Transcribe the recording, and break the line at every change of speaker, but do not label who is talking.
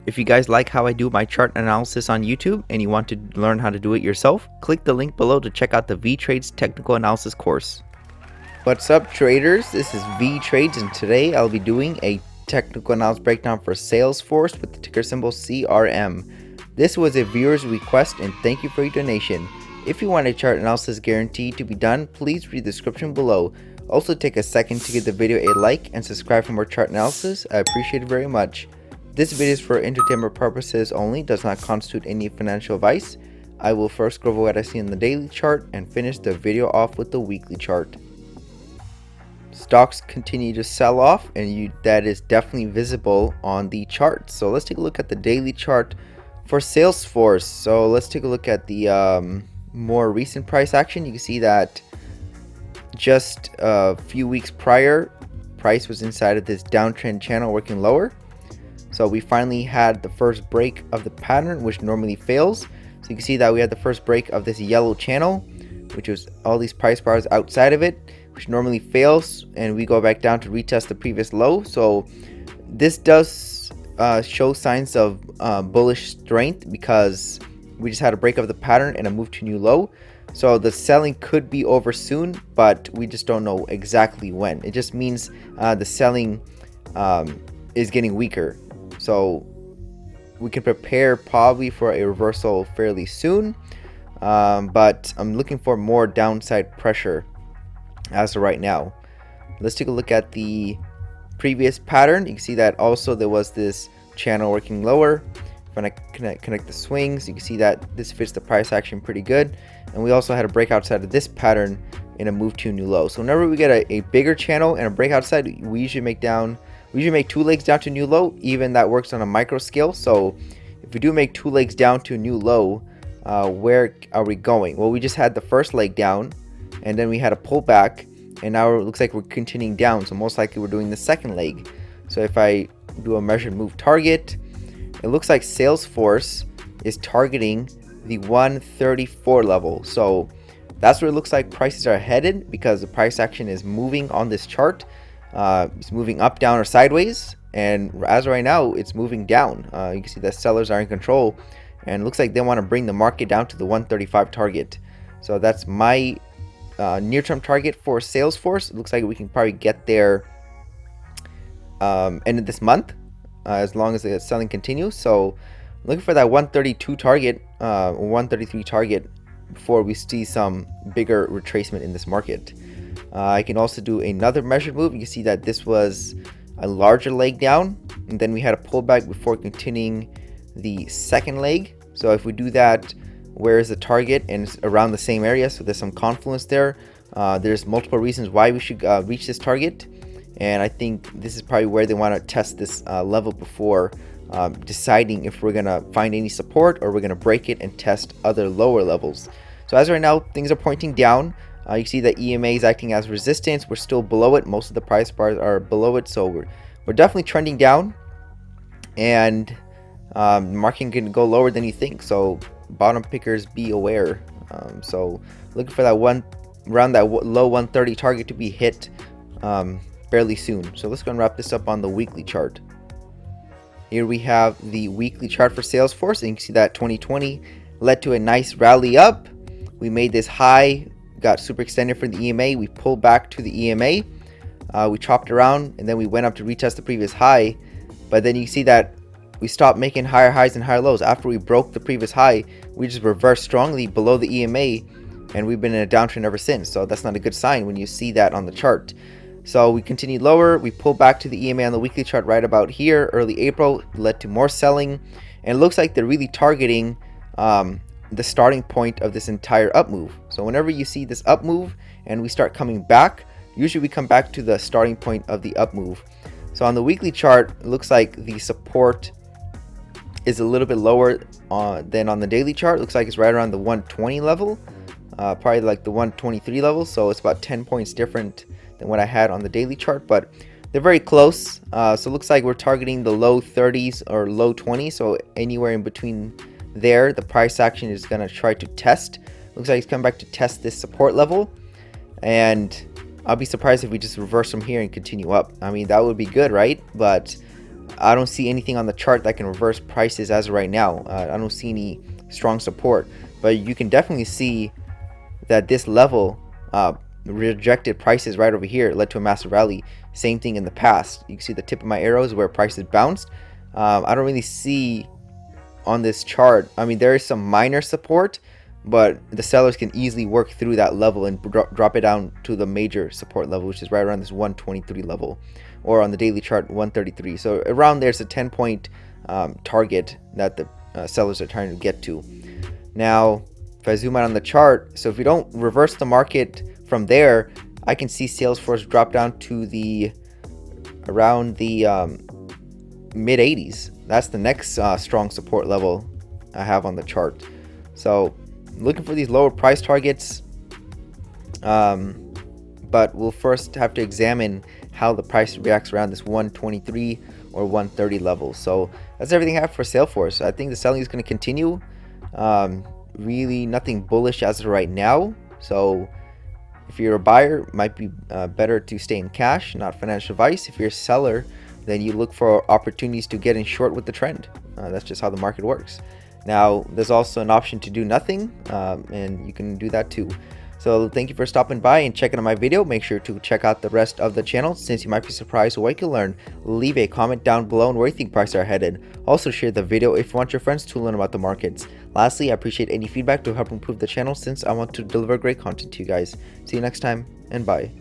If you guys like how I do my chart analysis on YouTube and you want to learn how to do it yourself, click the link below to check out the Vee Trades technical analysis course. What's up, traders? This is Vee Trades, and today I'll be doing a technical analysis breakdown for Salesforce with the ticker symbol CRM. This was a viewer's request, and thank you for your donation. If you want a chart analysis guaranteed to be done, please read the description below. Also, take a second to give the video a like and subscribe for more chart analysis. I appreciate it very much. This video is for entertainment purposes only, does not constitute any financial advice. I will first go over what I see in the daily chart and finish the video off with the weekly chart. Stocks continue to sell off, and that is definitely visible on the chart. So let's take a look at the daily chart for Salesforce. So let's take a look at the more recent price action. You can see that just a few weeks prior, price was inside of this downtrend channel working lower. So we finally had the first break of the pattern, which normally fails. So you can see that we had the first break of this yellow channel, which was all these price bars outside of it, which normally fails, and we go back down to retest the previous low. So this does show signs of bullish strength, because we just had a break of the pattern and a move to new low. So the selling could be over soon, but we just don't know exactly when. It just means the selling is getting weaker. So we can prepare probably for a reversal fairly soon, but I'm looking for more downside pressure as of right now. Let's take a look at the previous pattern. You can see that also there was this channel working lower. When I connect the swings, you can see that this fits the price action pretty good, and we also had a break outside of this pattern in a move to a new low. So whenever we get a bigger channel and a break outside, we usually make two legs down to new low. Even that works on a micro scale. So if we do make two legs down to a new low, where are we going? Well, we just had the first leg down, and then we had a pullback, and now it looks like we're continuing down. So most likely we're doing the second leg. So if I do a measured move target, it looks like Salesforce is targeting the 134 level. So that's where it looks like prices are headed, because the price action is moving on this chart. It's moving up, down, or sideways, and as of right now, it's moving down. You can see that sellers are in control, and it looks like they want to bring the market down to the 135 target. So that's my near-term target for Salesforce. It looks like we can probably get there end of this month, as long as the selling continues. So looking for that 132 target, 133 target, before we see some bigger retracement in this market. I can also do another measured move. You can see that this was a larger leg down, and then we had a pullback before continuing the second leg. So if we do that, where is the target? And it's around the same area, so there's some confluence there. There's multiple reasons why we should reach this target, and I think this is probably where they want to test this level before deciding if we're gonna find any support or we're gonna break it and test other lower levels. So as of right now, things are pointing down. You see that EMA is acting as resistance. We're still below it. Most of the price bars are below it, so we're definitely trending down, and market can go lower than you think. So bottom pickers, be aware. So looking for that around that low 130 target to be hit fairly soon. So let's go and wrap this up on the weekly chart. Here we have the weekly chart for Salesforce, and you can see that 2020 led to a nice rally up. We made this high, got super extended for the EMA. We pulled back to the EMA. We chopped around, and then we went up to retest the previous high. But then you see that we stopped making higher highs and higher lows. After we broke the previous high, we just reversed strongly below the EMA, and we've been in a downtrend ever since. So that's not a good sign when you see that on the chart. So we continued lower. We pulled back to the EMA on the weekly chart right about here. Early April led to more selling, and it looks like they're really targeting the starting point of this entire up move. So whenever you see this up move and we start coming back, usually we come back to the starting point of the up move. So on the weekly chart, it looks like the support is a little bit lower than on the daily chart. It looks like it's right around the 120 level, probably like the 123 level. So it's about 10 points different than what I had on the daily chart, but they're very close. So it looks like we're targeting the low 30s or low 20s. So anywhere in between there, the price action is going to try to test. Looks like it's coming back to test this support level, and I'll be surprised if we just reverse from here and continue up. I mean, that would be good, right? But I don't see anything on the chart that can reverse prices as of right now. I don't see any strong support, but you can definitely see that this level rejected prices right over here. It led to a massive rally. Same thing in the past. You can see the tip of my arrows where prices bounced. I don't really see on this chart, I mean, there is some minor support, but the sellers can easily work through that level and drop it down to the major support level, which is right around this 123 level, or on the daily chart 133. So around there's a 10-point target that the sellers are trying to get to. Now if I zoom out on the chart, so if we don't reverse the market from there, I can see Salesforce drop down to the around the mid 80s. That's the next strong support level I have on the chart. So looking for these lower price targets, but we'll first have to examine how the price reacts around this 123 or 130 level. So that's everything I have for Salesforce. I think the selling is going to continue. Really nothing bullish as of right now. So if you're a buyer, it might be better to stay in cash, not financial advice. If you're a seller, then you look for opportunities to get in short with the trend. That's just how the market works. Now there's also an option to do nothing, and you can do that too. So thank you for stopping by and checking out my video. Make sure to check out the rest of the channel, since you might be surprised what you can learn. Leave a comment down below on where you think prices are headed. Also share the video if you want your friends to learn about the markets. Lastly, I appreciate any feedback to help improve the channel, since I want to deliver great content to you guys. See you next time, and bye.